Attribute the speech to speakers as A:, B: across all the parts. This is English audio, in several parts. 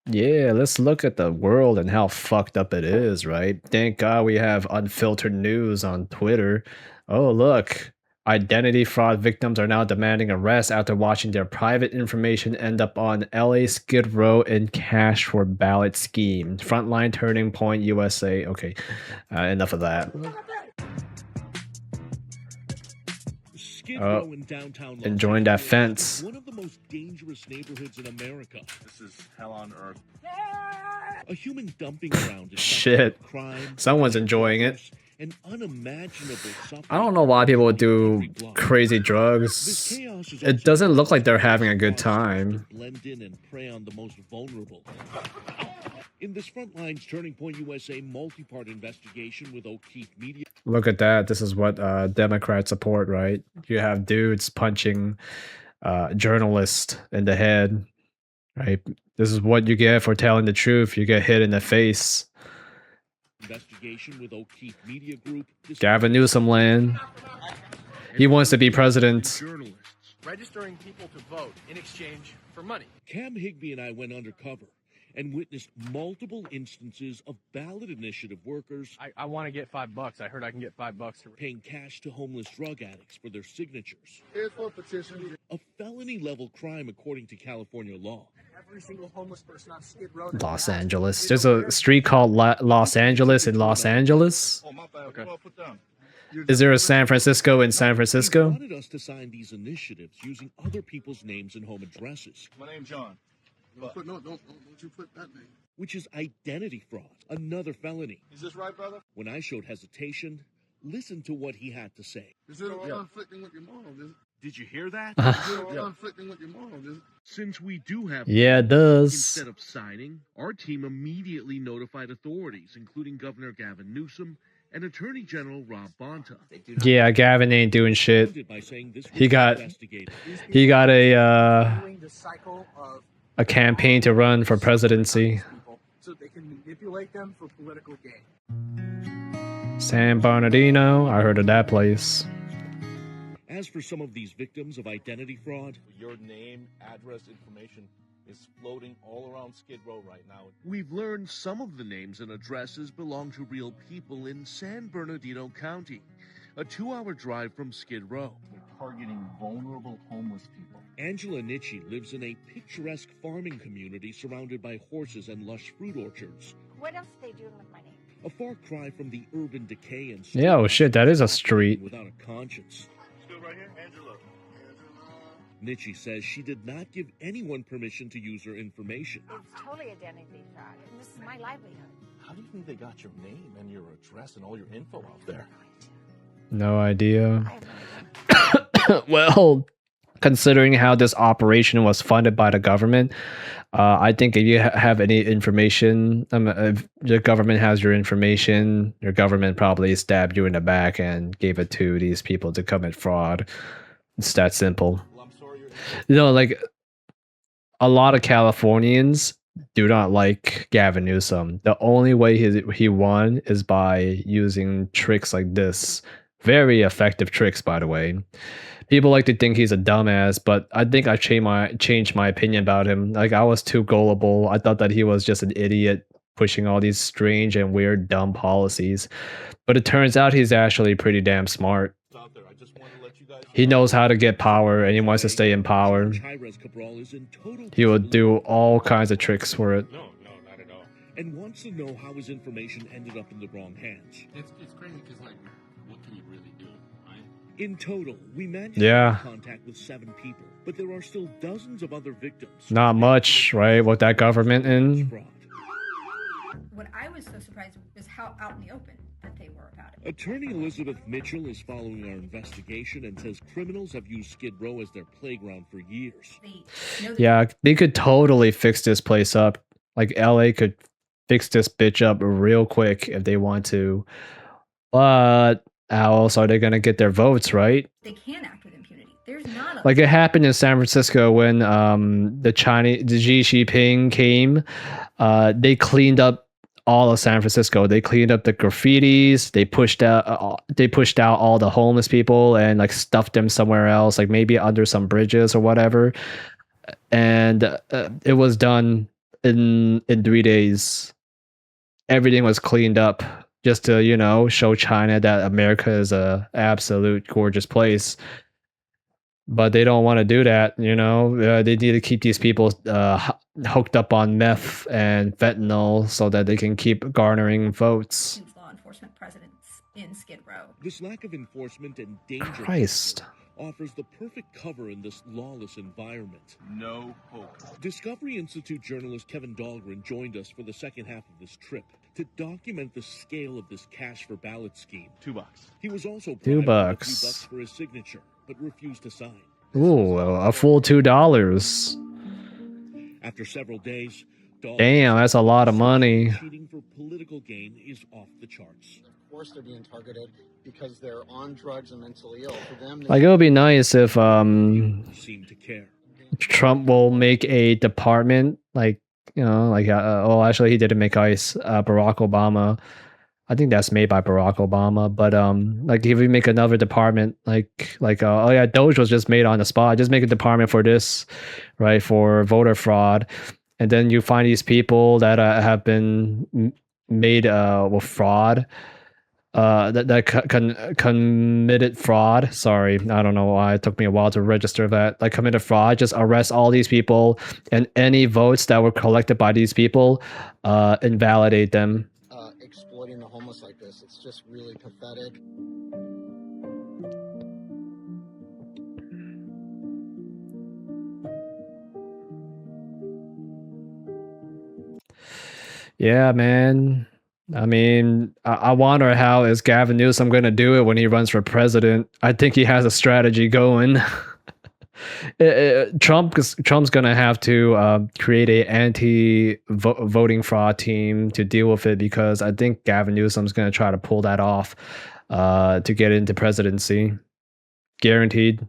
A: Yeah, let's look at the world and how fucked up it is, right? Thank God we have unfiltered news on Twitter. Oh, look. Identity fraud victims are now demanding arrest after watching their private information end up on LA Skid Row in cash for ballot scheme. Frontline Turning Point USA. Okay, enough of that.
B: Skid Row in downtown Los
A: Enjoying that
B: Angeles
A: fence.
B: is one of the most dangerous neighborhoods in America.
C: This is hell on earth.
B: A human dumping ground is
A: Shit.
B: crime,
A: Someone's enjoying it.
B: and unimaginable suffering.
A: I don't know why people would do crazy
B: This
A: drugs.
B: chaos is
A: It doesn't look like they're having a good time.
B: blend in and prey on the most vulnerable. In this Frontlines Turning Point USA multi-part investigation with O'Keefe Media.
A: Look at that. This is what Democrats support, right? You have dudes punching journalists in the head, right? This is what you get for telling the truth. You get hit in the face.
B: Investigation with O'Keefe Media Group.
A: Gavin Newsom land. He wants to be president.
B: Journalists.
D: Registering people to vote in exchange for money.
B: Cam Higbee and I went undercover and witnessed multiple instances of ballot initiative workers
D: I want to get $5. I heard I can get $5 to
B: paying cash to homeless drug addicts for their signatures.
E: Here's for a petition.
B: A felony level crime according to California law.
E: Every single homeless person on Skid Row.
A: Los Angeles. There's a street called Los Angeles in Los Angeles.
C: Oh, my bad.
D: Okay.
C: Well, put down.
A: Is there a San Francisco in San
B: They
A: Francisco?
B: wanted us to sign these initiatives using other people's names and home addresses,
C: My name's John.
E: Don't you put that name.
B: which is identity fraud, another felony.
C: Is this right, brother?
B: When I showed hesitation, listen to what he had to say.
E: Is it conflicting with your morals? Is
B: Did you hear that?
E: it conflicting with your morals? Is it?
B: Since we do have
A: Yeah, it does.
B: instead of signing, our team immediately notified authorities, including Governor Gavin Newsom and Attorney General Rob Bonta.
A: Yeah, Gavin ain't doing shit.
B: By saying this
A: He
B: was
A: got-
B: investigated.
A: He got
E: Doing the cycle of
A: a campaign to run for presidency.
E: people so they can manipulate them for political gain.
A: San Bernardino. I heard of that place.
B: As for some of these victims of identity fraud,
C: Your name, address, information is floating all around Skid Row right now.
B: we've learned some of the names and addresses belong to real people in San Bernardino County, a 2-hour drive from Skid Row.
C: They're targeting vulnerable homeless people.
B: Angela Nietzsche lives in a picturesque farming community surrounded by horses and lush fruit orchards.
F: What else are they doing with my name?
B: A far cry from the urban decay and
A: Yeah, oh shit, that is a street.
B: without a conscience.
C: Still right here, Angela.
B: Nietzsche says she did not give anyone permission to use her information.
F: It's totally identity fraud. And this is my livelihood.
C: How do you think they got your name and your address and all your info out there?
A: No idea.
F: I have no idea.
A: Well, considering how this operation was funded by the government, I think if you have any information, if the government has your information, your government probably stabbed you in the back and gave it to these people to commit fraud. It's that simple.
C: Well, I'm sorry you're...
A: You know, like a lot of Californians do not like Gavin Newsom. The only way he won is by using tricks like this. Very effective tricks, by the way. People like to think he's a dumbass, but I think I changed my opinion about him. Like, I was too gullible. I thought that he was just an idiot pushing all these strange and weird, dumb policies. But it turns out he's actually pretty damn smart.
C: out there. I just want to let you guys
A: He knows how to get power, and he wants to stay in power.
B: Tyrese Cabral is in total
A: He will do all kinds of tricks for it.
C: No, not at all.
B: and wants to know how his information ended up in the wrong hands.
G: It's crazy because, like, what can you really do, right?
B: In total, we managed
A: Yeah.
B: to make contact with 7 people, but there are still dozens of other victims.
A: Not much, right? With that government in.
B: Fraud.
H: What I was so surprised was how out in the open that they were about it.
B: Attorney Elizabeth Mitchell is following our investigation and says criminals have used Skid Row as their playground for years.
H: They know that
A: Yeah, they could totally fix this place up. Like, LA could fix this bitch up real quick if they want to. But how else are they going to get their votes, right?
H: they can act with impunity. There's not a
A: Like it happened in San Francisco when the Xi Jinping came. They cleaned up all of San Francisco. They cleaned up the graffitis. They pushed out all the homeless people and like stuffed them somewhere else, like maybe under some bridges or whatever. And it was done in 3 days, everything was cleaned up just to, you know, show China that America is a absolute gorgeous place. But they don't want to do that, you know. They need to keep these people hooked up on meth and fentanyl so that they can keep garnering votes.
H: Law enforcement presence in Skid Row.
B: This lack of enforcement and danger
A: Christ.
B: offers the perfect cover in this lawless environment.
C: No hope.
B: Discovery Institute journalist Kevin Dahlgren joined us for the second half of this trip to document the scale of this cash for ballot scheme.
C: $2.
B: He was also
A: $2
B: bribed with a few bucks for his signature, but refused to sign.
A: Ooh, a full $2.
B: After several days,
A: Damn, that's a lot of money.
B: cheating for political gain is off the charts.
E: Of course, they're being targeted because they're on drugs and mentally ill. For them,
A: Like, it would be nice if
B: Seem to care.
A: Trump will make a department, like, you know, like well, actually he didn't make ICE. Barack Obama, I think that's made by Barack Obama, but like if we make another department, like oh yeah, Doge was just made on the spot. Just make a department for this, right, for voter fraud, and then you find these people that have been made with fraud, that committed fraud. Sorry, I don't know why it took me a while to register that. Like committed fraud, just arrest all these people, and any votes that were collected by these people, invalidate them.
E: exploiting the homeless like this. It's just really pathetic.
A: Yeah, man. I mean, I wonder how is Gavin Newsom going to do it when he runs for president. I think he has a strategy going. Trump's going to have to create a anti-voting fraud team to deal with it, because I think Gavin Newsom's going to try to pull that off to get into presidency. Guaranteed.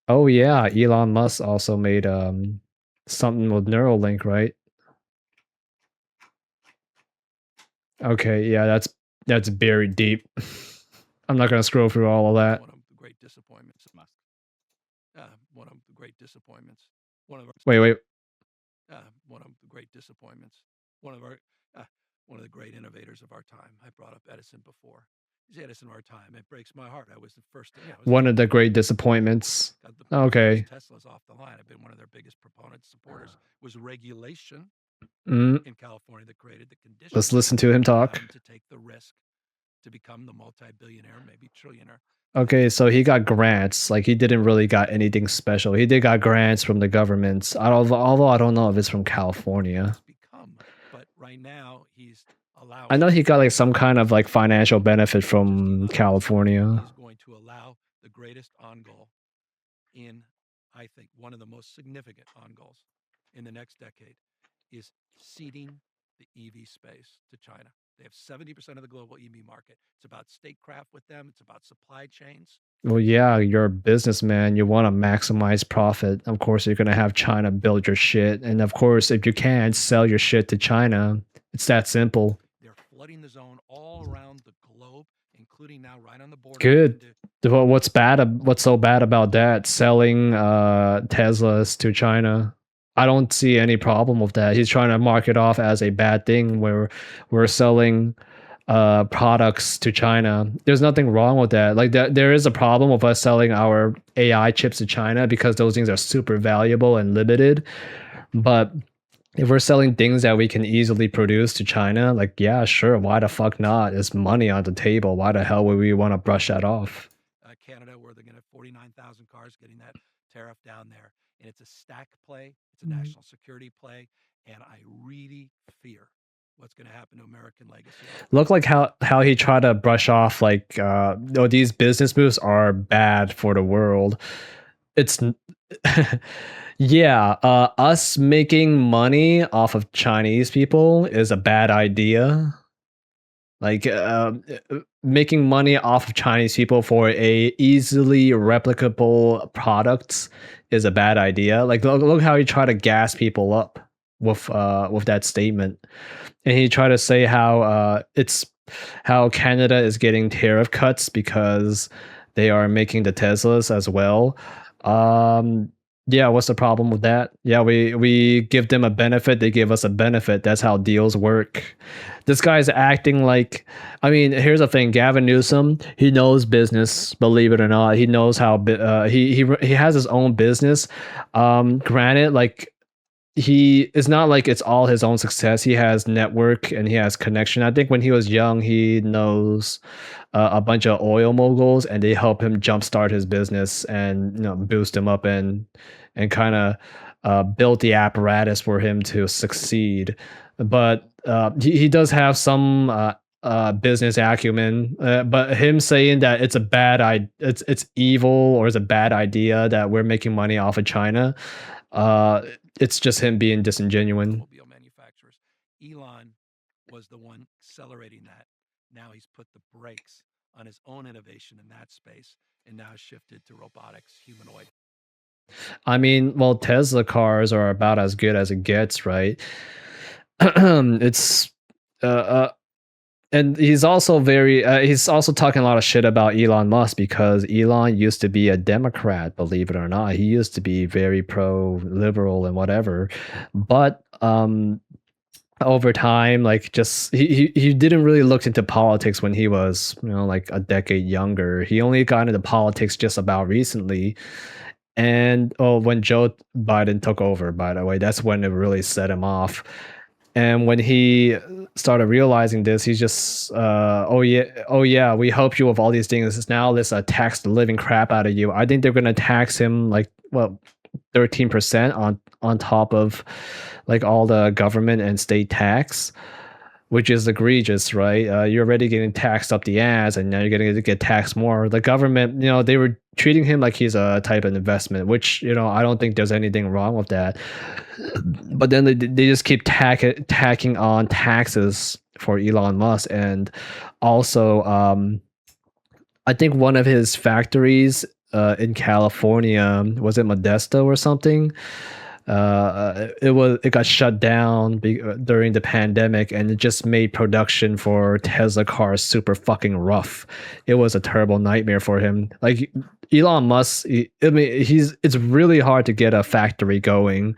A: Oh yeah, Elon Musk also made something with Neuralink, right? Okay, yeah, that's buried deep. I'm not gonna scroll through all of that.
I: One of the great disappointments of Musk. One of the great disappointments. One of our,
A: Wait.
I: one of the great disappointments. One of the great innovators of our time. I brought up Edison before. He's Edison of our time. It breaks my heart. I was the first.
A: One of the great disappointments. Okay.
I: Tesla's off the line. I've been one of their biggest proponents, supporters. Was regulation
A: Mm.
I: in California that created the conditions.
A: Let's listen to him talk.
I: To take the risk to become the multi-billionaire, maybe trillionaire.
A: Okay, so he got grants. Like, he didn't really got anything special. He did got grants from the governments. Although I don't know if it's from California.
I: But right now he's allowed.
A: I know he got like some kind of like financial benefit from California.
I: He's going to allow the greatest on goal in, I think, one of the most significant on goals in the next decade is ceding the EV space to China. They have 70% of the global EV market. It's about statecraft with them. It's about supply chains.
A: Well, yeah, you're a businessman. You want to maximize profit. Of course, you're going to have China build your shit. And of course, if you can, sell your shit to China. It's that simple.
I: They're flooding the zone all around the globe, including now right on the border.
A: Good. Well, what's so bad about that? Selling Teslas to China. I don't see any problem with that. He's trying to mark it off as a bad thing where we're selling products to China. There's nothing wrong with that. Like there is a problem with us selling our AI chips to China because those things are super valuable and limited. But if we're selling things that we can easily produce to China, like, yeah, sure, why the fuck not? It's money on the table. Why the hell would we want to brush that off?
I: Canada, where they're going to have 49,000 cars, getting that tariff down there. And it's a stack play. It's a national security play. And I really fear what's going to happen to American legacy.
A: Look like how he tried to brush off like, these business moves are bad for the world. It's yeah, us making money off of Chinese people is a bad idea. Like making money off of Chinese people for a easily replicable product is a bad idea. Like look how he tried to gas people up with that statement, and he tried to say how Canada is getting tariff cuts because they are making the Teslas as well. Yeah, what's the problem with that? Yeah, we give them a benefit, they give us a benefit. That's how deals work. This guy's acting like, I mean, here's the thing, Gavin Newsom, he knows business, believe it or not. He knows how he has his own business. Granted, like it's not like it's all his own success. He has network and he has connection. I think when he was young, he knows a bunch of oil moguls, and they help him jumpstart his business and boost him up and kind of build the apparatus for him to succeed. But he does have some business acumen. But him saying that it's a it's evil or it's a bad idea that we're making money off of China. It's just him being disingenuous.
I: Automobile manufacturers. Elon was the one accelerating that. Now he's put the brakes on his own innovation in that space and now shifted to robotics, humanoid.
A: I mean, well, Tesla cars are about as good as it gets, right? It's and he's also he's also talking a lot of shit about Elon Musk, because Elon used to be a Democrat, believe it or not. He used to be very pro liberal and whatever, but over time, like, just he didn't really look into politics when he was like a decade younger. He only got into politics just about recently. And when Joe Biden took over, by the way, that's when it really set him off. And when he started realizing this, he's just, oh yeah, we help you with all these things. Now let's tax the living crap out of you. I think they're gonna tax him like 13% on top of like all the government and state tax, which is egregious, right? You're already getting taxed up the ass, and now you're going to get taxed more. The government, they were treating him like he's a type of investment, which I don't think there's anything wrong with that. But then they just keep tacking on taxes for Elon Musk. And also, I think one of his factories in California, was it Modesto or something? It got shut down during the pandemic, and it just made production for Tesla cars super fucking rough. It was a terrible nightmare for him. Like, Elon Musk, it's really hard to get a factory going.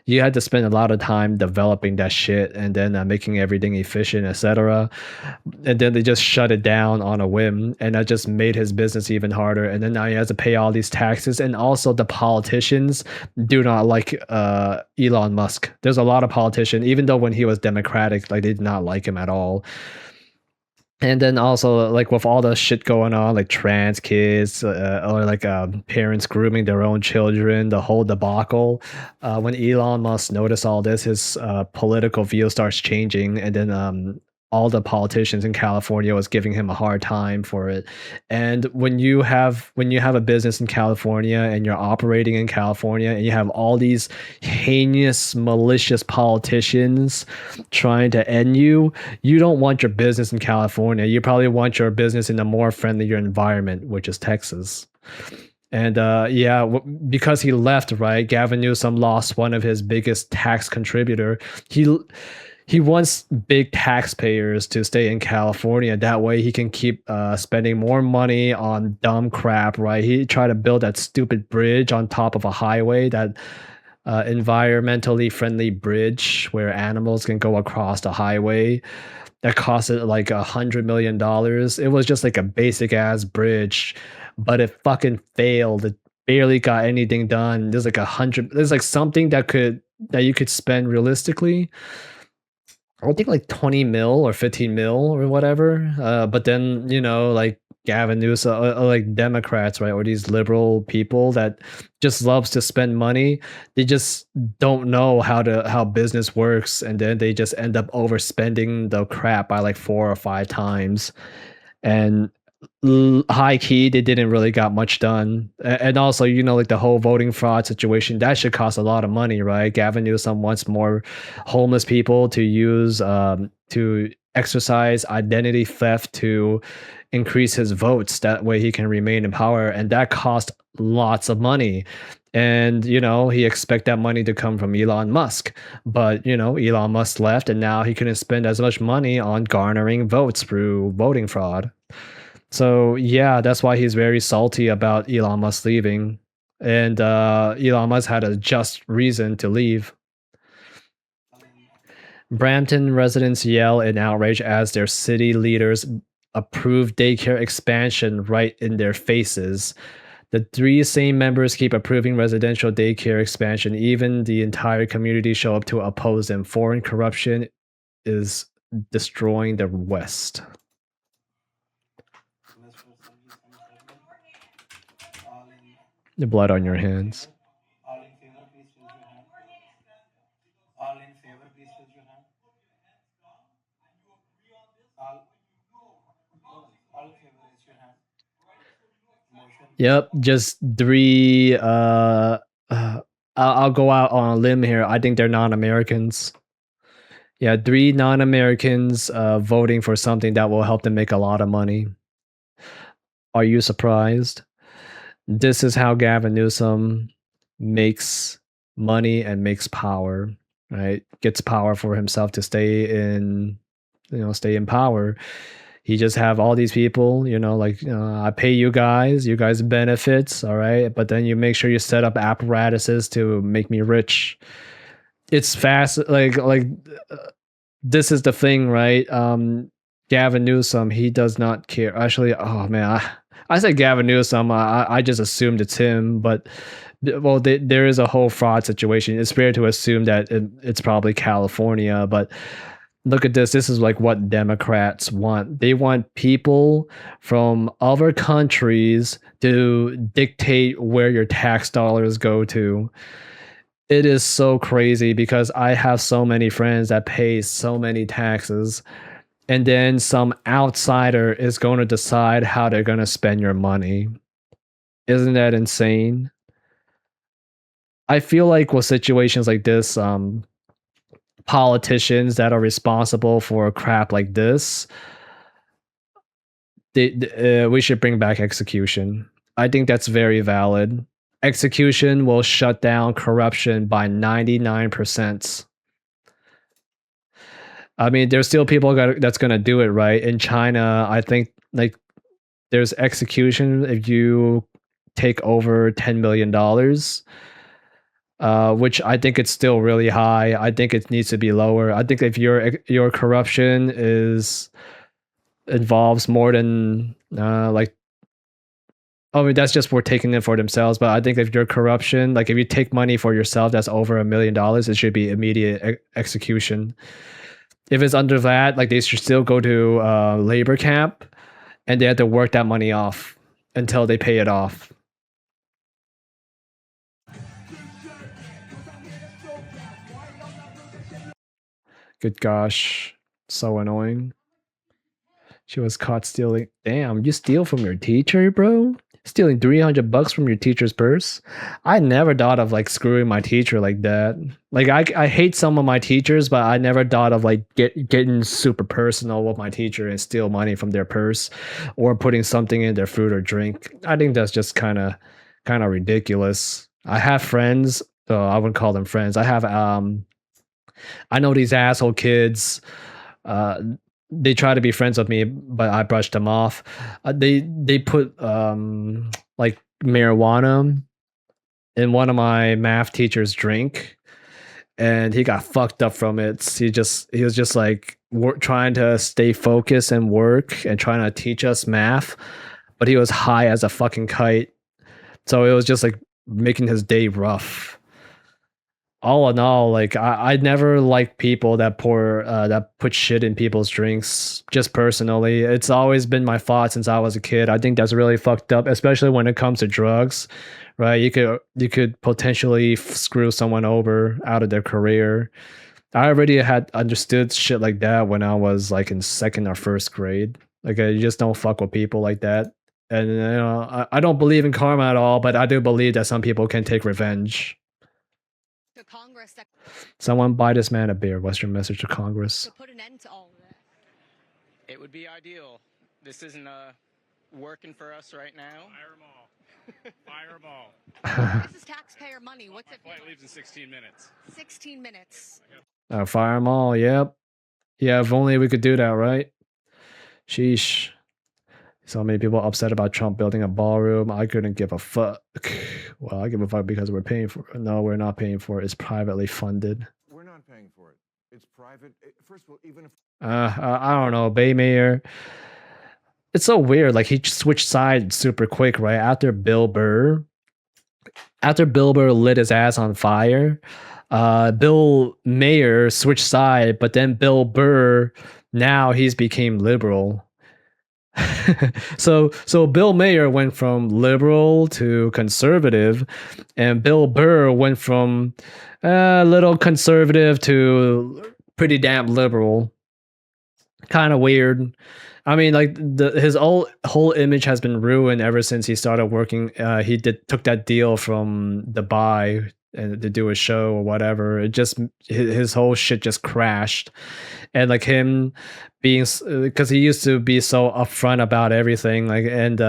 A: You had to spend a lot of time developing that shit and then making everything efficient, etc. And then they just shut it down on a whim, and that just made his business even harder. And then now he has to pay all these taxes, and also the politicians do not like Elon Musk. There's a lot of politicians, even though when he was Democratic, like, they did not like him at all. And then also, like, with all the shit going on, like trans kids or like parents grooming their own children, the whole debacle. When Elon Musk noticed all this, his political view starts changing, and then all the politicians in California was giving him a hard time for it. And when you have a business in California and you're operating in California and you have all these heinous, malicious politicians trying to end you, you don't want your business in California. You probably want your business in a more friendlier environment, which is Texas. And because he left, right, Gavin Newsom lost one of his biggest tax contributor. He wants big taxpayers to stay in California. That way he can keep spending more money on dumb crap, right? He tried to build that stupid bridge on top of a highway, that environmentally friendly bridge where animals can go across the highway. That costed like $100 million. It was just like a basic ass bridge, but it fucking failed. It barely got anything done. There's like something that you could spend realistically, I think like 20 mil or 15 mil or whatever. But then, like Gavin Newsom, like Democrats, right, or these liberal people that just loves to spend money, they just don't know how business works, and then they just end up overspending the crap by like 4 or 5 times. And high key, they didn't really got much done. And also, like the whole voting fraud situation, that should cost a lot of money, right? Gavin Newsom wants more homeless people to use to exercise identity theft to increase his votes. That way he can remain in power, and that costs lots of money. And he expect that money to come from Elon Musk, but Elon Musk left, and now he couldn't spend as much money on garnering votes through voting fraud. So yeah, that's why he's very salty about Elon Musk leaving. and Elon Musk had a just reason to leave. Brampton residents yell in outrage as their city leaders approve daycare expansion right in their faces. The three same members keep approving residential daycare expansion. Even the entire community show up to oppose them. Foreign corruption is destroying the West. The blood on your hands. Yep, just three. I'll go out on a limb here. I think they're non-Americans. Yeah, three non-Americans voting for something that will help them make a lot of money. Are you surprised? This is how Gavin Newsom makes money and makes power, right? Gets power for himself to stay in power. He just have all these people, I pay you guys benefits, all right? But then you make sure you set up apparatuses to make me rich. It's fast, this is the thing, right? Gavin Newsom, he does not care. Actually, oh man, I said Gavin Newsom, I just assumed it's him, but well, there is a whole fraud situation. It's fair to assume that it's probably California, but look at this. This is like what Democrats want. They want people from other countries to dictate where your tax dollars go to. It is so crazy because I have so many friends that pay so many taxes, and then some outsider is going to decide how they're going to spend your money. Isn't that insane? I feel like with situations like this, politicians that are responsible for crap like this, we should bring back execution. I think that's very valid. Execution will shut down corruption by 99%. I mean, there's still people that's going to do it, right? In China, I think there's execution if you take over $10 million. Which I think it's still really high. I think it needs to be lower. I think if your corruption involves more than that's just for taking it for themselves. But I think if your corruption, if you take money for yourself that's over $1 million, it should be immediate execution. If it's under that, they should still go to labor camp, and they have to work that money off until they pay it off. Good gosh, so annoying. She was caught stealing. Damn, you steal from your teacher, bro? Stealing $300 from your teacher's purse? I never thought of screwing my teacher like that. I hate some of my teachers, but I never thought of getting super personal with my teacher and steal money from their purse or putting something in their food or drink. I think that's just kind of ridiculous. I have friends, though I wouldn't call them friends. I know these asshole kids. They try to be friends with me, but I brushed them off. They put marijuana in one of my math teacher's drink, and he got fucked up from it. He was just trying to stay focused and work and trying to teach us math, but he was high as a fucking kite. So it was just making his day rough. All in all, I never liked people that put shit in people's drinks. Just personally, it's always been my thought since I was a kid. I think that's really fucked up, especially when it comes to drugs, right? You could potentially screw someone over out of their career. I already had understood shit like that when I was in second or first grade. You just don't fuck with people like that. And I don't believe in karma at all, but I do believe that some people can take revenge.
J: Congress.
A: Someone buy this man a beer. What's your message to Congress?
J: To put an end to all of this.
K: It would be ideal. This isn't working for us right now.
D: Fire them all.
J: This is taxpayer money. What's it?
D: Flight leaves in 16 minutes.
J: 16 minutes.
A: Fire them all. Yep. Yeah, if only we could do that, right? Sheesh. So many people upset about Trump building a ballroom. I couldn't give a fuck. Well, I give a fuck because we're paying for it. No, we're not paying for it. It's privately funded.
L: We're not paying for it. It's private. First of all, even if
A: I don't know, Bay Mayor. It's so weird. Like he switched sides super quick, right? After Bill Burr lit his ass on fire, Bill Mayer switched side, but then Bill Burr, now he's became liberal. so Bill Mayer went from liberal to conservative, and Bill Burr went from a little conservative to pretty damn liberal. Kind of weird. I mean, like his whole image has been ruined ever since he started working. He took that deal from Dubai and to do a show or whatever. It just his whole shit just crashed, and like him being, because he used to be so upfront about everything, like, and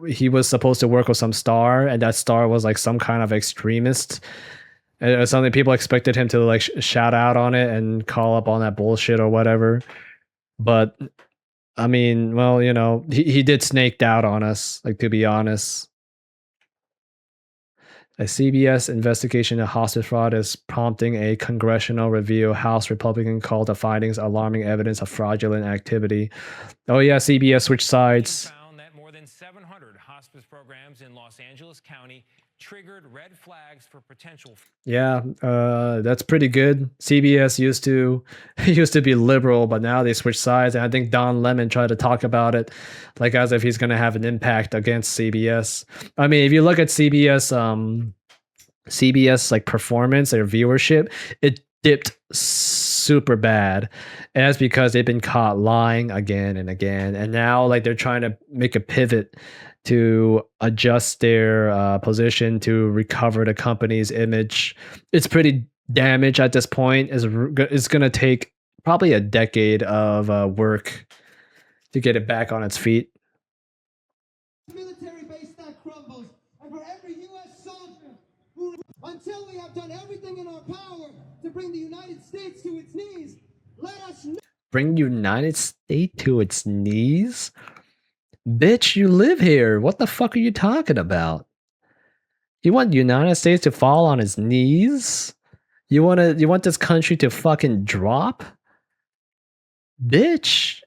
A: he was supposed to work with some star, and that star was like some kind of extremist. Or something. People expected him to like shout out on it and call up on that bullshit or whatever. But I mean, well, you know, he did snaked out on us, like, to be honest. A CBS investigation of hostage fraud is prompting a congressional review. House Republican called the findings alarming evidence of fraudulent activity. Oh yeah, CBS switched sides.
M: Found that more than 700 hospice programs in Los Angeles County triggered red flags for potential.
A: Yeah, that's pretty good. CBS used to be liberal, but now they switched sides, and I think Don Lemon tried to talk about it, like as if he's going to have an impact against CBS. I mean, if you look at CBS like performance or viewership, it dipped super bad, and that's because they've been caught lying again and again, and now like they're trying to make a pivot to adjust their position to recover the company's image. It's pretty damaged at this point. It's going to take probably a decade of work to get it back on its feet.
N: Military base that crumbles, and for every U.S. soldier who, until we have done everything in our power to bring the United States to its knees, let us
A: bring United States to its knees? Bitch, you live here. What the fuck are you talking about? You want the United States to fall on its knees? You want this country to fucking drop? Bitch,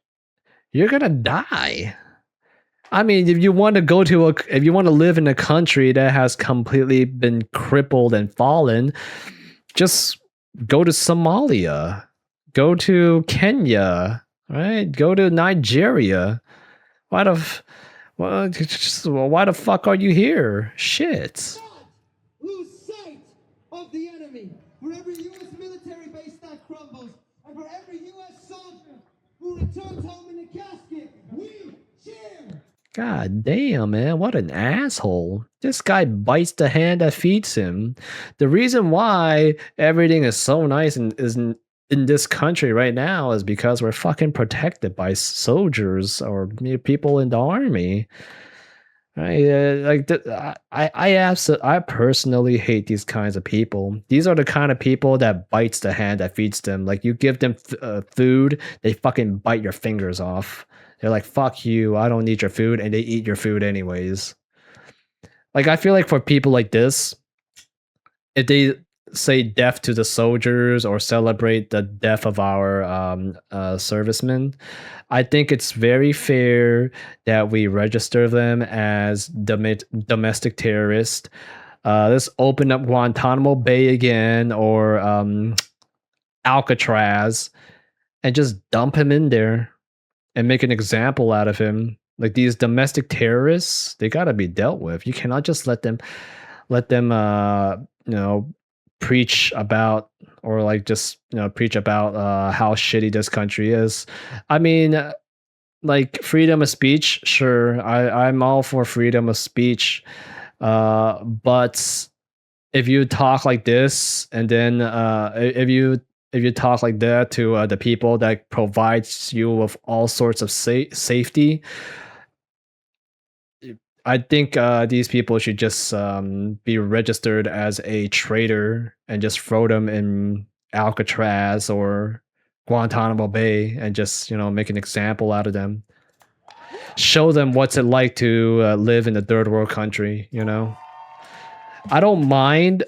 A: you're gonna die. I mean, if you want to live in a country that has completely been crippled and fallen, just go to Somalia, go to Kenya, right? Go to Nigeria. Why the fuck are you here? Shit.
N: Lose sight of the enemy. For every U.S. military base that crumbles, and for every U.S. soldier who returns home in a casket, we cheer.
A: God damn, man, what an asshole. This guy bites the hand that feeds him. The reason why everything is so nice and isn't in this country right now is because we're fucking protected by soldiers or people in the army. I personally hate these kinds of people. These are the kind of people that bites the hand that feeds them. Like, you give them food, they fucking bite your fingers off. They're like, fuck you, I don't need your food, and they eat your food anyways. Like, I feel like for people like this, if they say death to the soldiers or celebrate the death of our servicemen, I think it's very fair that we register them as domestic terrorists. Let's open up Guantanamo Bay again, or Alcatraz, and just dump him in there and make an example out of him. Like, these domestic terrorists, they gotta be dealt with. You cannot just let them preach about, or like just preach about how shitty this country is. I mean, like, freedom of speech, sure, I'm all for freedom of speech, but if you talk like this, and then if you talk like that to the people that provides you with all sorts of safety, I think these people should just be registered as a traitor and just throw them in Alcatraz or Guantanamo Bay and just, make an example out of them. Show them what's it like to live in a third world country, I don't mind.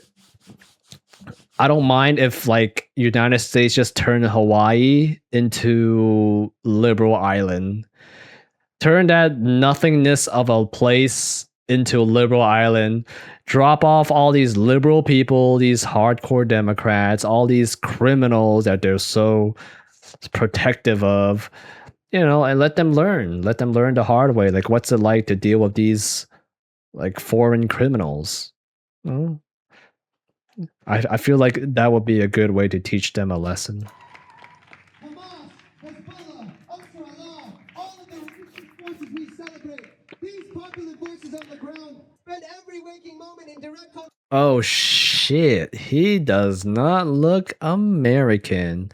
A: I don't mind if like United States just turn Hawaii into liberal island. Turn that nothingness of a place into a liberal island. Drop off all these liberal people, these hardcore Democrats, all these criminals that they're so protective of, you know, and let them learn. Let them learn the hard way. Like, what's it like to deal with these like foreign criminals? Well, I feel like that would be a good way to teach them a lesson.
N: Hamas, Hezbollah, Ansar Allah, all of the resistance forces we celebrate. These popular voices on the ground spend every waking moment in direct contact.
A: Oh shit, he does not look American.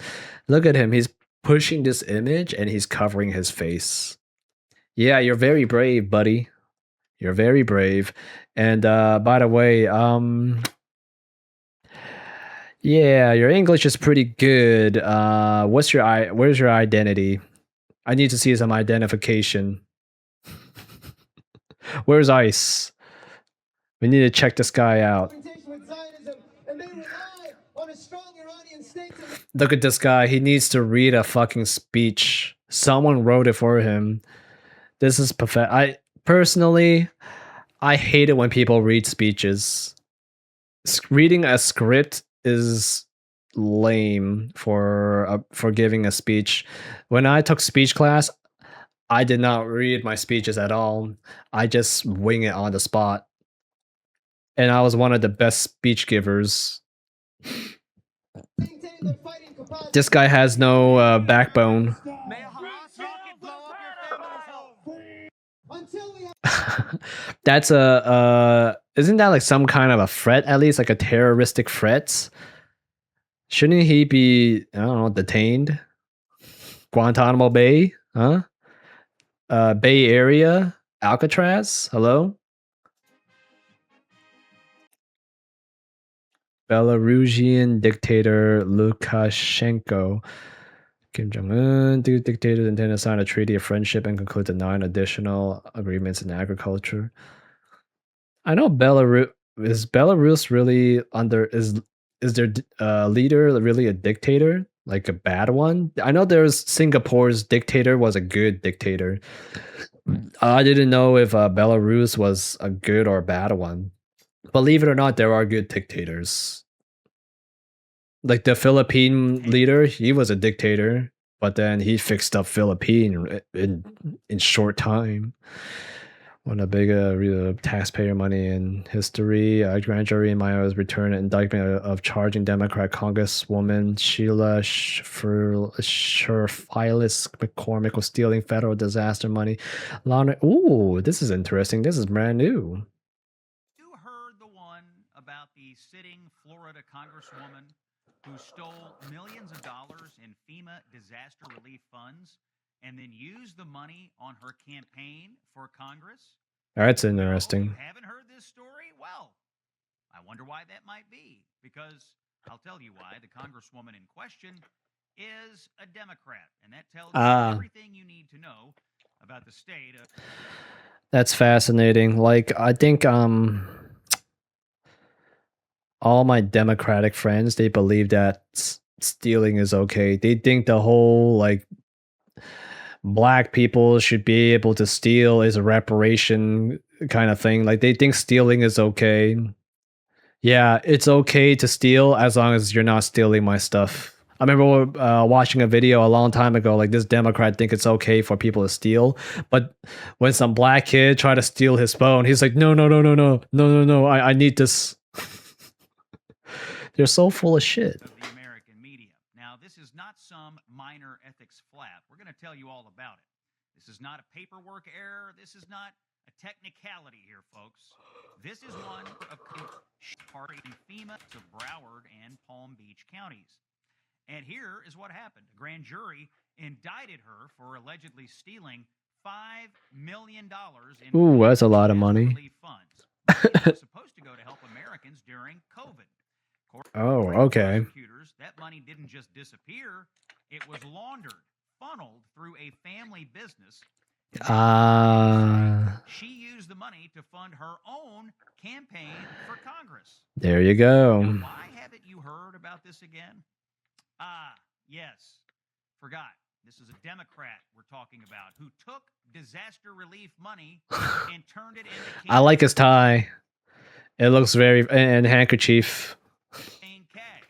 A: Look at him, he's pushing this image and he's covering his face. Yeah, you're very brave, buddy. You're very brave. And by the way, yeah, your English is pretty good. Where's your identity? I need to see some identification. Where's ICE? We need to check this guy out. Look at this guy. He needs to read a fucking speech. Someone wrote it for him. This is perfect. I personally hate it when people read speeches. Reading a script is lame for giving a speech. When I took speech class, I did not read my speeches at all. I just wing it on the spot. And I was one of the best speech givers. This guy has no backbone. That's isn't that like some kind of a threat, at least like a terroristic threat? Shouldn't he be, I don't know, detained? Guantanamo Bay? Huh? Bay Area? Alcatraz? Hello? Belarusian dictator Lukashenko. Kim Jong-un, two dictators intend to sign a treaty of friendship and conclude the 9 additional agreements in agriculture. I know Belarus. Is Belarus really under? Is their leader really a dictator? Like a bad one? I know there's Singapore's dictator was a good dictator. I didn't know if Belarus was a good or bad one. Believe it or not, there are good dictators. Like the Philippine leader, he was a dictator, but then he fixed up Philippines in short time. One of the big taxpayer money in history. A grand jury in Myanmar's returned an indictment of charging Democrat Congresswoman Sheila Sherfilis McCormick with stealing federal disaster money. Ooh, this is interesting. This is brand new.
O: You heard the one about the sitting Florida Congresswoman who stole millions of dollars in FEMA disaster relief funds and then used the money on her campaign for Congress?
A: That's interesting.
O: You haven't heard this story? Well, I wonder why that might be. Because I'll tell you why. The Congresswoman in question is a Democrat, and that tells you everything you need to know about the state of...
A: That's fascinating. Like, I think all my Democratic friends, they believe that stealing is okay. They think the whole like black people should be able to steal is a reparation kind of thing. Like they think stealing is okay. Yeah, it's okay to steal as long as you're not stealing my stuff. I remember watching a video a long time ago, like this Democrat think it's okay for people to steal, but when some black kid tried to steal his phone, he's like, no, I need this. They're so full of shit.
O: Of the American media. Now, this is not some minor ethics flap. We're going to tell you all about it. This is not a paperwork error. This is not a technicality here, folks. This is one of party in FEMA to Broward and Palm Beach counties. And here is what happened. A grand jury indicted her for allegedly stealing $5 million in
A: Ooh, that's a lot of money.
O: relief funds. It was supposed to go to help Americans during COVID.
A: Oh, okay.
O: That money didn't just disappear. It was laundered, funneled through a family business She used the money to fund her own campaign for Congress.
A: There you go.
O: Now, why haven't you heard about this again? Yes, forgot. This is a Democrat we're talking about who took disaster relief money and turned it into
A: I like his tie. It looks very and handkerchief.
O: cash.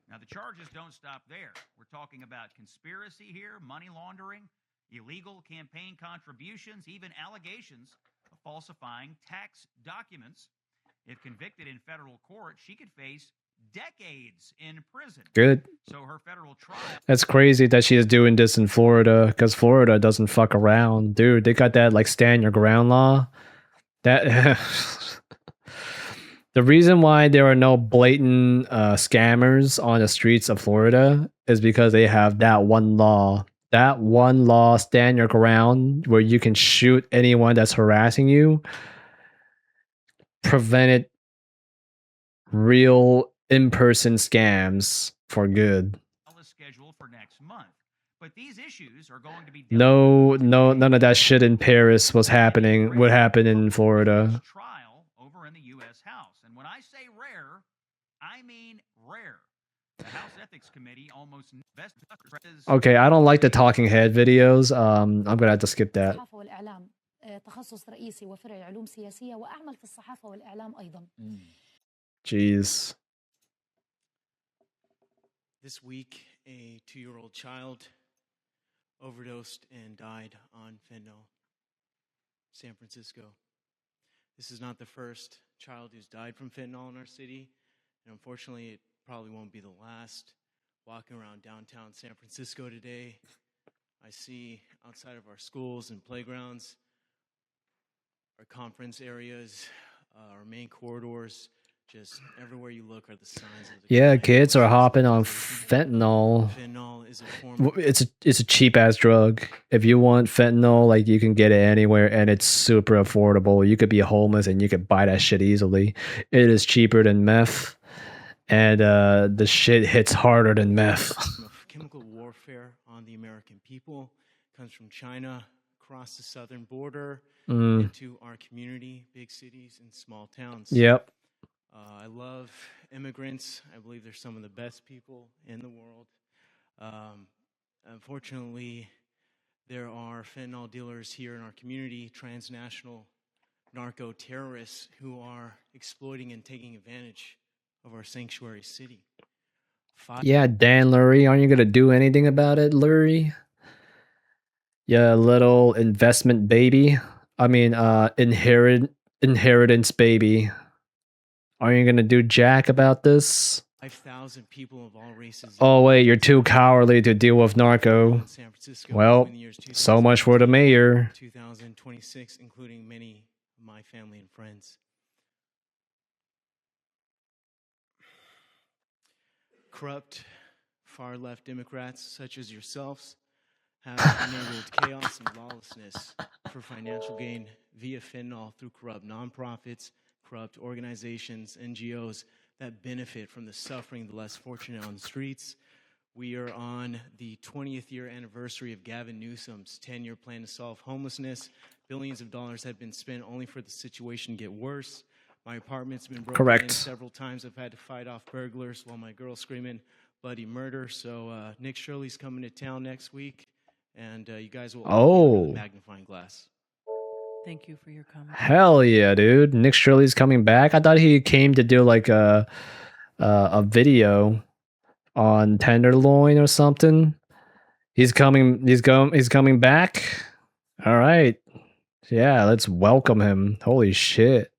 O: Now the charges don't stop there. We're talking about conspiracy here, money laundering, illegal campaign contributions, even allegations of falsifying tax documents. If convicted in federal court, she could face decades in prison.
A: Good.
O: So her federal trial.
A: That's crazy that she is doing this in Florida, because Florida doesn't fuck around, dude. They got that like stand your ground law. That the reason why there are no blatant scammers on the streets of Florida is because they have that one law. That one law, stand your ground, where you can shoot anyone that's harassing you, prevented real in-person scams for good.
O: Schedule for next month. But these issues are going to be
A: No, none of that shit in Paris was happening. Would happen in Florida.
O: trial over in the U.S. House. And when I say rare, I mean rare. The House Ethics Committee almost
A: Okay, I don't like the talking head videos. I'm gonna have to skip that.
P: الصحافة والإعلام تخصص رئيسي وفرع علوم سياسية وأعمل في الصحافة والإعلام أيضا.
A: Jeez.
Q: This week, a 2-year-old child overdosed and died on fentanyl, San Francisco. This is not the first child who's died from fentanyl in our city, and unfortunately, it probably won't be the last. Walking around downtown San Francisco today, I see outside of our schools and playgrounds, our conference areas, our main corridors, just everywhere you look are the signs of the
A: Yeah, kids are hopping on fentanyl.
Q: Fentanyl is a form of
A: It's a cheap ass drug. If you want fentanyl, like you can get it anywhere, and it's super affordable. You could be homeless and you could buy that shit easily. It is cheaper than meth, and the shit hits harder than meth.
Q: chemical warfare on the American people comes from China across the southern border into our community, big cities and small towns.
A: Yep.
Q: I love immigrants. I believe they're some of the best people in the world. Unfortunately, there are fentanyl dealers here in our community, transnational narco terrorists who are exploiting and taking advantage of our sanctuary city.
A: Yeah, Dan Lurie, aren't you gonna do anything about it, Lurie? Yeah, little investment baby. I mean, inheritance baby. Are you gonna do jack about this?
Q: 5,000 people of all races.
A: Oh wait, you're too cowardly to deal with narco. Well, so much for the mayor.
Q: 2026, including many of my family and friends. Corrupt, far-left Democrats such as yourselves have enabled chaos and lawlessness for financial gain via fentanyl through corrupt nonprofits, corrupt organizations, NGOs that benefit from the suffering of the less fortunate on the streets. We are on the 20th year anniversary of Gavin Newsom's 10-year plan to solve homelessness. Billions of dollars have been spent only for the situation to get worse. My apartment's been broken in several times. I've had to fight off burglars while my girl's screaming bloody murder. So Nick Shirley's coming to town next week, and you guys will all be under the magnifying glass.
R: Thank you for your comment.
A: Hell yeah, dude! Nick Shirley's coming back. I thought he came to do like a video on Tenderloin or something. He's coming. He's coming back. All right. Yeah, let's welcome him. Holy shit.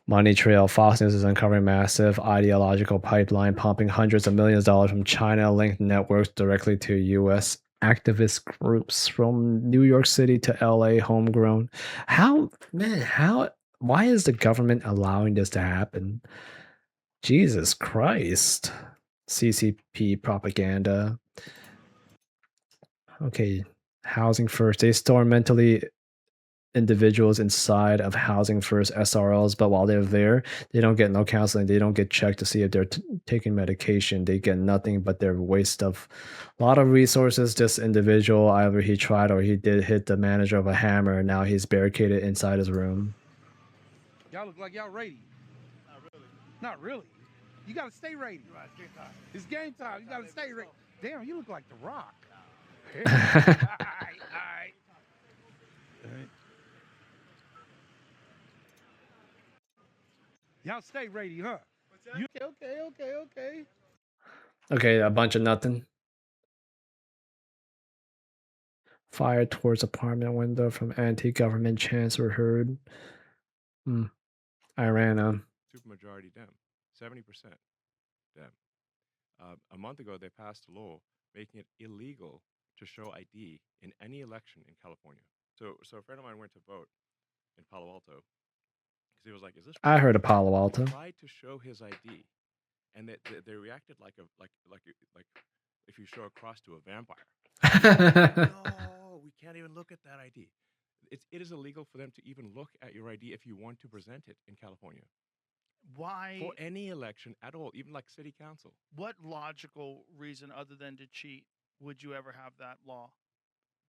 A: Money Trail, Fox News is uncovering massive ideological pipeline pumping hundreds of millions of dollars from China-linked networks directly to U.S. activist groups from New York City to LA, homegrown. Why is the government allowing this to happen? Jesus Christ. CCP propaganda. Okay, housing first. They store mentally individuals inside of Housing First SRLs, but while they're there, they don't get no counseling. They don't get checked to see if they're taking medication. They get nothing but their waste of a lot of resources. This individual, either he tried or he did hit the manager of a hammer, and now he's barricaded inside his room.
D: Y'all look like y'all ready. Not really. You gotta stay ready. It's game time. You gotta stay ready. Damn, you look like The Rock. All right. Y'all stay ready, huh? You, okay.
A: Okay, a bunch of nothing. Fire towards apartment window from anti-government chants were heard. Iran.
S: Supermajority Dem, 70% Dem. A month ago, they passed a law making it illegal to show ID in any election in California. So a friend of mine went to vote in Palo Alto because he was like, "Is this?"
A: I heard of Palo Alto.
S: He tried to show his ID, and they reacted like if you show a cross to a vampire. No, we can't even look at that ID. It is illegal for them to even look at your ID if you want to present it in California.
T: Why?
S: For any election at all, even like city council.
T: What logical reason other than to cheat would you ever have that law?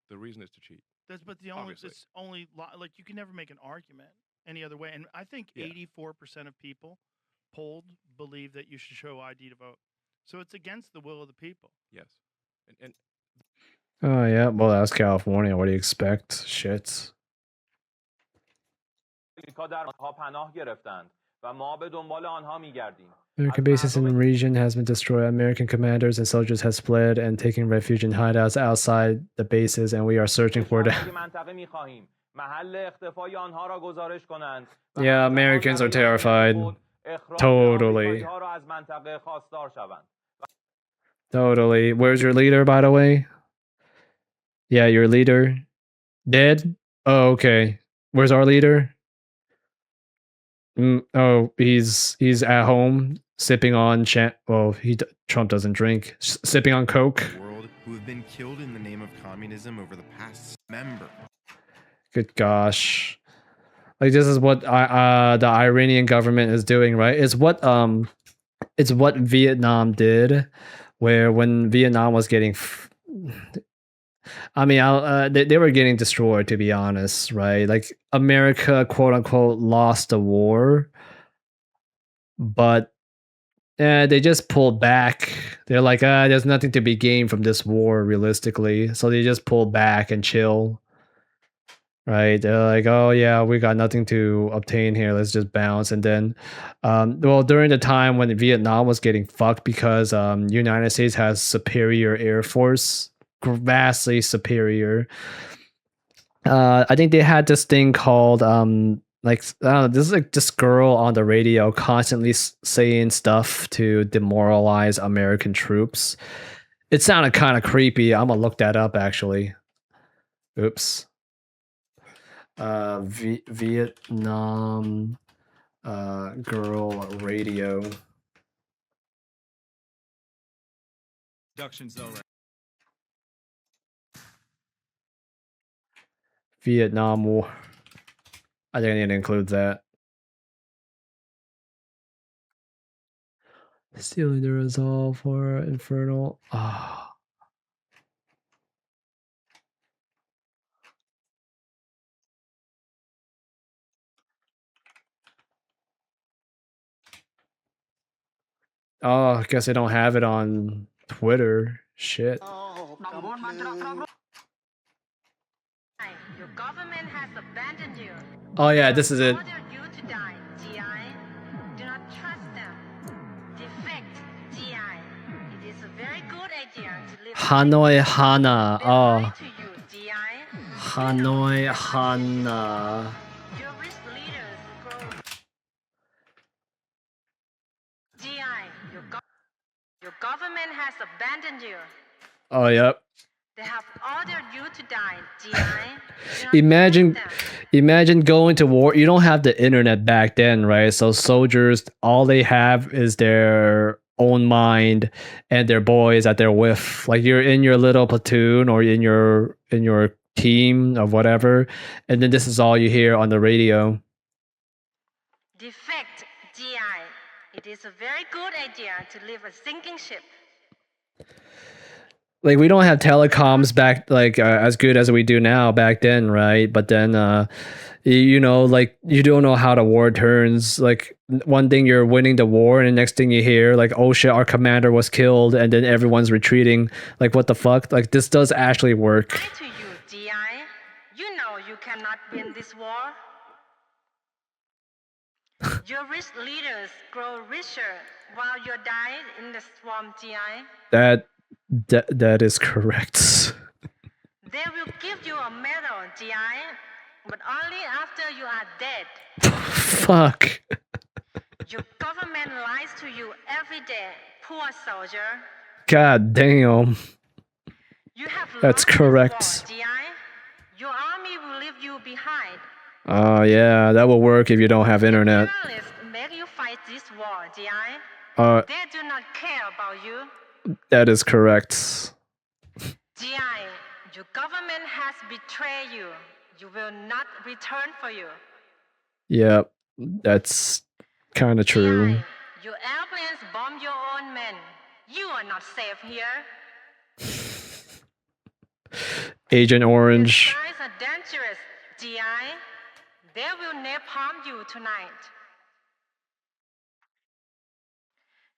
S: The reason is to cheat.
T: But the only like you can never make an argument any other way. And I think 84% of people polled believe that you should show ID to vote. So it's against the will of the people.
S: Yes. And
A: Oh yeah, well that's California. What do you expect? Shit. American bases in the region has been destroyed. American commanders and soldiers have fled and taken refuge in hideouts outside the bases, and we are searching for them. Yeah, Americans are terrified. Totally. Totally. Where's your leader, by the way? Yeah, your leader. Dead? Oh, okay. Where's our leader? Oh, he's at home sipping on Trump doesn't drink. Sipping on Coke.
U: World who have been killed in the name of communism over the past member.
A: Good gosh. Like this is what the Iranian government is doing, right? It's what Vietnam did, where when Vietnam was getting they were getting destroyed, to be honest, right? Like America, quote unquote, lost the war, but they just pulled back. They're like, there's nothing to be gained from this war, realistically. So they just pulled back and chill, right? They're like, oh yeah, we got nothing to obtain here. Let's just bounce. And then, during the time when Vietnam was getting fucked because United States has superior air force. Vastly superior. I think they had this thing called this is like this girl on the radio constantly saying stuff to demoralize American troops. It sounded kind of creepy. I'm gonna look that up actually. Oops. Vietnam girl radio.
V: Productions though, right?
A: Vietnam War. I think I need to include that. Stealing the resolve for Infernal. Oh, I guess I don't have it on Twitter. Shit.
F: Your government has abandoned you.
A: Oh yeah, this is it.
F: Ordered you to die, GI. Do not trust them. Defect, GI. It is a very good idea to live.
A: Hanoi Hana. Oh.
F: to you, GI.
A: Hanoi Hana.
F: Your risk leaders grow. GI, your government has abandoned you.
A: Oh yep.
F: They have ordered you to die, GI.
A: Imagine going to war. You don't have the internet back then, right? So soldiers, all they have is their own mind and their boys that they're with. Like you're in your little platoon or in your team or whatever, and then this is all you hear on the radio.
F: Defect GI. It is a very good idea to leave a sinking ship.
A: Like, we don't have telecoms back like as good as we do now back then, right? But then you know, like, you don't know how the war turns. Like, one thing you're winning the war, and the next thing you hear, like, oh shit, our commander was killed, and then everyone's retreating. Like, what the fuck? Like, this does actually work.
F: To you, GI. You know you cannot win this war. Your rich leaders grow richer while you die in the swamp, GI.
A: That is correct.
F: They will give you a medal, GI, but only after you are dead.
A: Fuck.
F: Your government lies to you every day, poor soldier.
A: God damn.
F: You have
A: That's correct.
F: GI. Your army will leave you behind.
A: Oh yeah, that will work if you don't have internet.
F: Journalists make you fight this war, GI. They do not care about you.
A: That is correct.
F: GI, your government has betrayed you. You will not return for you.
A: Yep, that's kind of true.
F: Your airplanes bomb your own men. You are not safe here.
A: Agent Orange.
F: Guys are dangerous, GI. They will napalm you tonight.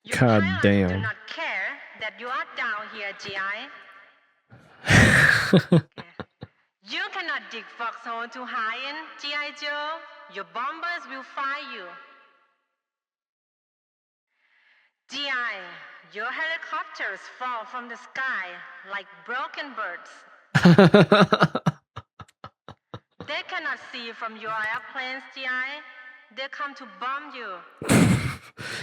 F: Your
A: God
F: pilots
A: damn.
F: do not care that you are down here, GI. You cannot dig foxhole to hide in, GI Joe. Your bombers will find you. GI, your helicopters fall from the sky like broken birds. They cannot see from your airplanes, GI. They come to bomb you.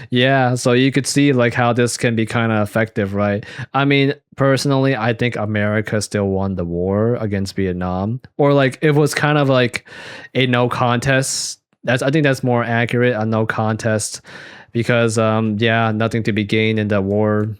A: Yeah, so you could see like how this can be kind of effective, right? I mean, personally, I think America still won the war against Vietnam, or like it was kind of like a no contest. I think that's more accurate, a no contest, because yeah, nothing to be gained in that war.